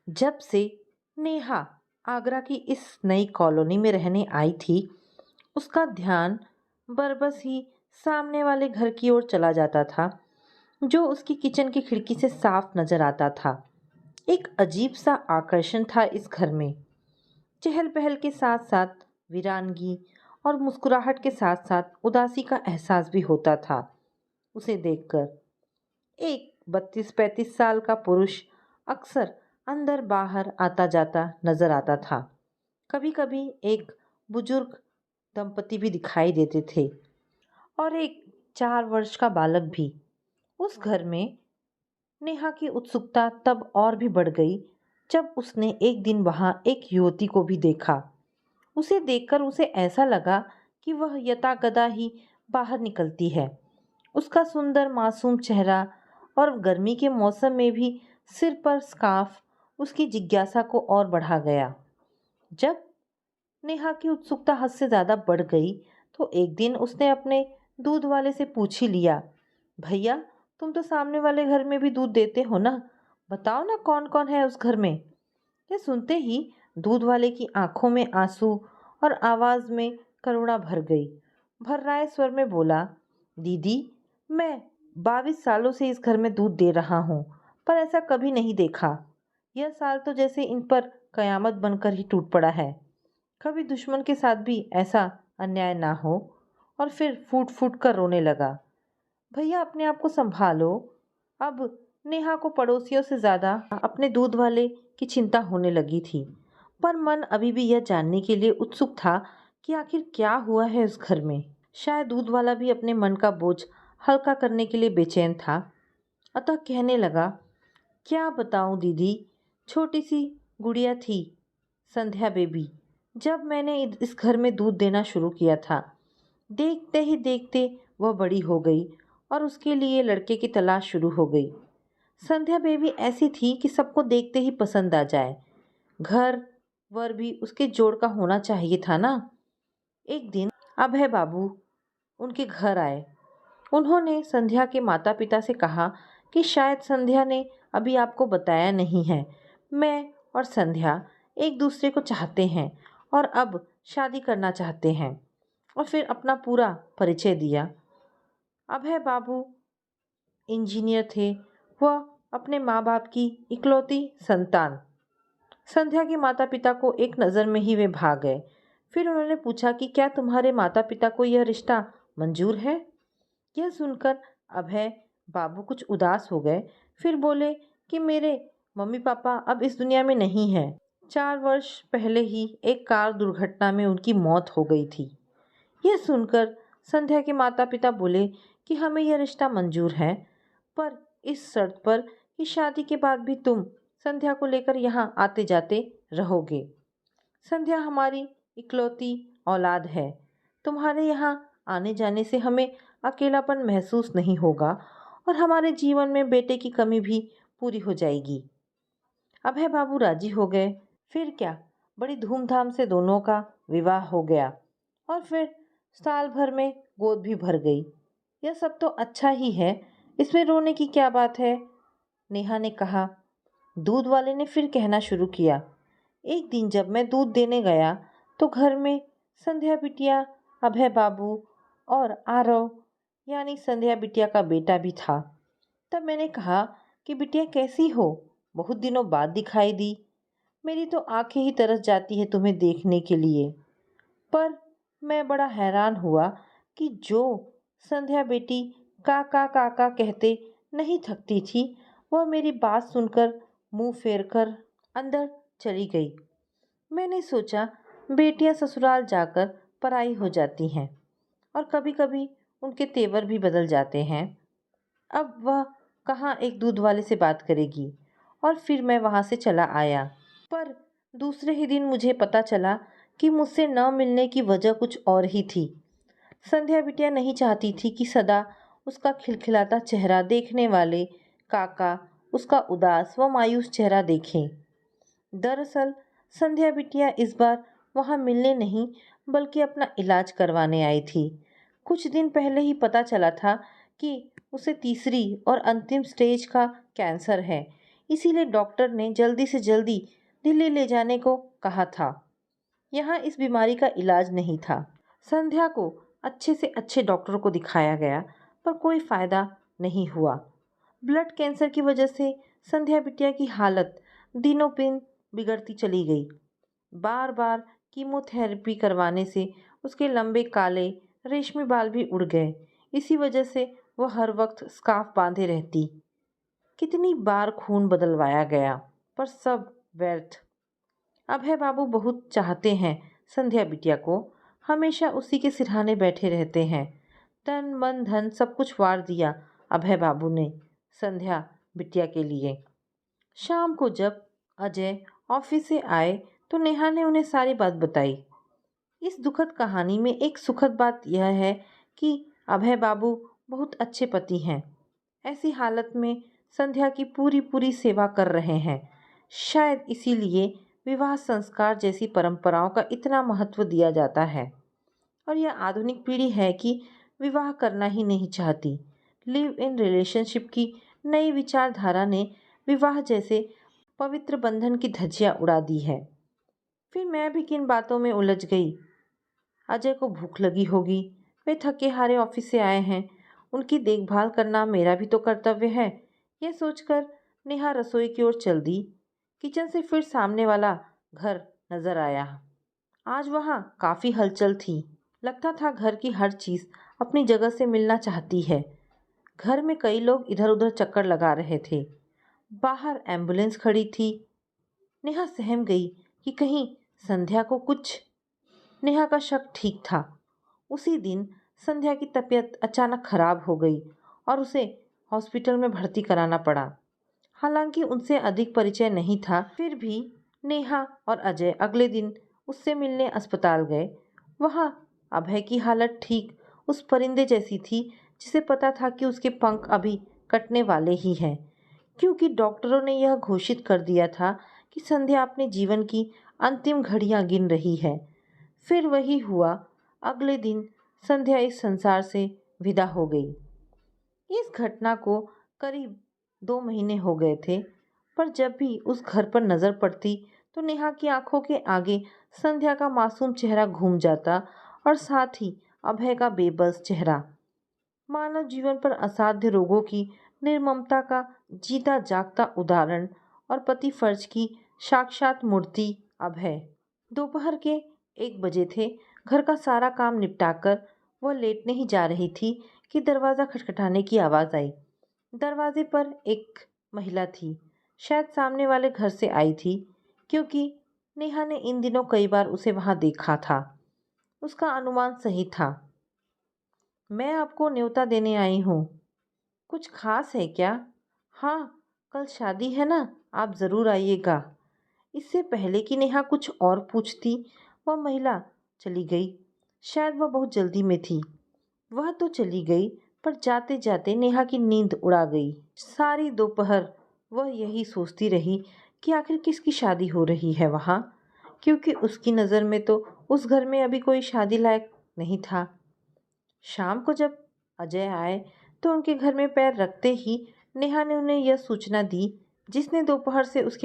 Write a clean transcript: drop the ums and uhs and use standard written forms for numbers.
जब से नेहा आगरा की इस नई कॉलोनी में रहने आई थी, उसका ध्यान बरबस ही सामने वाले घर की ओर चला जाता था, जो उसकी किचन की खिड़की से साफ नजर आता था। एक अजीब सा आकर्षण था इस घर में। चहल पहल के साथ साथ वीरानगी और मुस्कुराहट के साथ साथ उदासी का एहसास भी होता था उसे देखकर। एक 32-35 साल का पुरुष अक्सर अंदर बाहर आता जाता नजर आता था। कभी कभी एक बुजुर्ग दंपति भी दिखाई देते थे और एक 4 वर्ष का बालक भी। उस घर में नेहा की उत्सुकता तब और भी बढ़ गई जब उसने एक दिन वहां एक युवती को भी देखा। उसे देखकर उसे ऐसा लगा कि वह यथागदा ही बाहर निकलती है। उसका सुंदर मासूम चेहरा और गर्मी के मौसम में भी सिर पर स्कार्फ उसकी जिज्ञासा को और बढ़ा गया। जब नेहा की उत्सुकता हद से ज्यादा बढ़ गई तो एक दिन उसने अपने दूध वाले से पूछ ही लिया, भैया, तुम तो सामने वाले घर में भी दूध देते हो ना, बताओ ना कौन कौन है उस घर में। यह सुनते ही दूध वाले की आंखों में आंसू और आवाज में करुणा भर गई। भर्राए स्वर में बोला, दीदी, मैं 22 सालों से इस घर में दूध दे रहा हूँ, पर ऐसा कभी नहीं देखा। यह साल तो जैसे इन पर कयामत बनकर ही टूट पड़ा है। कभी दुश्मन के साथ भी ऐसा अन्याय ना हो। और फिर फूट फूट कर रोने लगा। भैया, अपने आप को संभालो। अब नेहा को पड़ोसियों से ज्यादा अपने दूध वाले की चिंता होने लगी थी, पर मन अभी भी यह जानने के लिए उत्सुक था कि आखिर क्या हुआ है उस घर में। शायद दूध वाला भी अपने मन का बोझ हल्का करने के लिए बेचैन था। अतः कहने लगा, क्या बताऊं दीदी, छोटी सी गुड़िया थी, संध्या बेबी, जब मैंने इस घर में दूध देना शुरू किया था। देखते ही देखते वह बड़ी हो गई और उसके लिए लड़के की तलाश शुरू हो गई। संध्या बेबी ऐसी थी कि सबको देखते ही पसंद आ जाए। घर वर भी उसके जोड़ का होना चाहिए था ना। एक दिन अभय बाबू उनके घर आए। उन्होंने संध्या के माता पिता से कहा कि शायद संध्या ने अभी आपको बताया नहीं है, मैं और संध्या एक दूसरे को चाहते हैं और अब शादी करना चाहते हैं। और फिर अपना पूरा परिचय दिया। अभय बाबू इंजीनियर थे। वह अपने माँ बाप की इकलौती संतान। संध्या के माता पिता को एक नज़र में ही वे भाग गए। फिर उन्होंने पूछा कि क्या तुम्हारे माता पिता को यह रिश्ता मंजूर है। यह सुनकर अभय बाबू कुछ उदास हो गए। फिर बोले कि मेरे मम्मी पापा अब इस दुनिया में नहीं है। 4 वर्ष पहले ही एक कार दुर्घटना में उनकी मौत हो गई थी। यह सुनकर संध्या के माता पिता बोले कि हमें यह रिश्ता मंजूर है, पर इस शर्त पर कि शादी के बाद भी तुम संध्या को लेकर यहाँ आते जाते रहोगे। संध्या हमारी इकलौती औलाद है। तुम्हारे यहाँ आने जाने से हमें अकेलापन महसूस नहीं होगा और हमारे जीवन में बेटे की कमी भी पूरी हो जाएगी। अभय बाबू राजी हो गए। फिर क्या, बड़ी धूमधाम से दोनों का विवाह हो गया और फिर साल भर में गोद भी भर गई। यह सब तो अच्छा ही है, इसमें रोने की क्या बात है, नेहा ने कहा। दूध वाले ने फिर कहना शुरू किया, एक दिन जब मैं दूध देने गया तो घर में संध्या बिटिया, अभय बाबू और आरव यानी संध्या बिटिया का बेटा भी था। तब मैंने कहा कि बिटिया कैसी हो, बहुत दिनों बाद दिखाई दी। मेरी तो आंखें ही तरस जाती है तुम्हें देखने के लिए। पर मैं बड़ा हैरान हुआ कि जो संध्या बेटी काका काका कहते नहीं थकती थी, वह मेरी बात सुनकर मुंह फेर कर अंदर चली गई। मैंने सोचा बेटियां ससुराल जाकर पराई हो जाती हैं और कभी कभी उनके तेवर भी बदल जाते हैं। अब वह कहाँ एक दूध वाले से बात करेगी। और फिर मैं वहां से चला आया। पर दूसरे ही दिन मुझे पता चला कि मुझसे न मिलने की वजह कुछ और ही थी। संध्या बिटिया नहीं चाहती थी कि सदा उसका खिलखिलाता चेहरा देखने वाले काका उसका उदास व मायूस चेहरा देखें। दरअसल संध्या बिटिया इस बार वहां मिलने नहीं बल्कि अपना इलाज करवाने आई थी। कुछ दिन पहले ही पता चला था कि उसे तीसरी और अंतिम स्टेज का कैंसर है। इसीलिए डॉक्टर ने जल्दी से जल्दी दिल्ली ले जाने को कहा था। यहाँ इस बीमारी का इलाज नहीं था। संध्या को अच्छे से अच्छे डॉक्टरों को दिखाया गया पर कोई फायदा नहीं हुआ। ब्लड कैंसर की वजह से संध्या बिटिया की हालत दिनों दिन बिगड़ती चली गई। बार बार कीमोथेरेपी करवाने से उसके लंबे काले रेशमी बाल भी उड़ गए। इसी वजह से वह हर वक्त स्कार्फ बांधे रहती। कितनी बार खून बदलवाया गया पर सब व्यर्थ। अभय बाबू बहुत चाहते हैं संध्या बिटिया को, हमेशा उसी के सिरहाने बैठे रहते हैं। तन मन धन सब कुछ वार दिया अभय बाबू ने संध्या बिटिया के लिए। शाम को जब अजय ऑफिस से आए तो नेहा ने उन्हें सारी बात बताई। इस दुखद कहानी में एक सुखद बात यह है कि अभय बाबू बहुत अच्छे पति हैं। ऐसी हालत में संध्या की पूरी पूरी सेवा कर रहे हैं। शायद इसीलिए विवाह संस्कार जैसी परंपराओं का इतना महत्व दिया जाता है। और यह आधुनिक पीढ़ी है कि विवाह करना ही नहीं चाहती। लिव इन रिलेशनशिप की नई विचारधारा ने विवाह जैसे पवित्र बंधन की धज्जियां उड़ा दी है। फिर मैं भी किन बातों में उलझ गई। अजय को भूख लगी होगी, वे थके हारे ऑफिस से आए हैं, उनकी देखभाल करना मेरा भी तो कर्तव्य है। यह सोचकर नेहा रसोई की ओर चल दी। किचन से फिर सामने वाला घर नजर आया। आज वहाँ काफी हलचल थी। लगता था घर की हर चीज अपनी जगह से मिलना चाहती है। घर में कई लोग इधर उधर चक्कर लगा रहे थे। बाहर एम्बुलेंस खड़ी थी। नेहा सहम गई कि कहीं संध्या को कुछ। नेहा का शक ठीक था। उसी दिन संध्या की तबीयत अचानक खराब हो गई और उसे हॉस्पिटल में भर्ती कराना पड़ा। हालांकि उनसे अधिक परिचय नहीं था, फिर भी नेहा और अजय अगले दिन उससे मिलने अस्पताल गए। वहाँ अभय की हालत ठीक उस परिंदे जैसी थी जिसे पता था कि उसके पंख अभी कटने वाले ही हैं, क्योंकि डॉक्टरों ने यह घोषित कर दिया था कि संध्या अपने जीवन की अंतिम घड़ियां गिन रही है। फिर वही हुआ। अगले दिन संध्या इस संसार से विदा हो गई। इस घटना को करीब 2 महीने हो गए थे, पर जब भी उस घर पर नजर पड़ती तो नेहा की आंखों के आगे संध्या का मासूम चेहरा घूम जाता और साथ ही अभय का बेबस चेहरा। मानव जीवन पर असाध्य रोगों की निर्ममता का जीता जागता उदाहरण और पति फर्ज की साक्षात मूर्ति अभय। दोपहर के 1 बजे थे। घर का सारा काम निपटाकर वह लेटने ही जा रही थी कि दरवाज़ा खटखटाने की आवाज़ आई। दरवाजे पर एक महिला थी। शायद सामने वाले घर से आई थी, क्योंकि नेहा ने इन दिनों कई बार उसे वहां देखा था। उसका अनुमान सही था। मैं आपको न्योता देने आई हूँ। कुछ खास है क्या? हाँ, कल शादी है ना, आप ज़रूर आइएगा। इससे पहले कि नेहा कुछ और पूछती, वह महिला चली गई। शायद वह बहुत जल्दी में थी। वह तो चली गई, पर जाते जाते नेहा की नींद उड़ा गई। सारी दोपहर वह यही सोचती रही कि आखिर किसकी शादी हो रही है वहाँ, क्योंकि उसकी नज़र में तो उस घर में अभी कोई शादी लायक नहीं था। शाम को जब अजय आए तो उनके घर में पैर रखते ही नेहा ने उन्हें यह सूचना दी जिसने दोपहर से उसके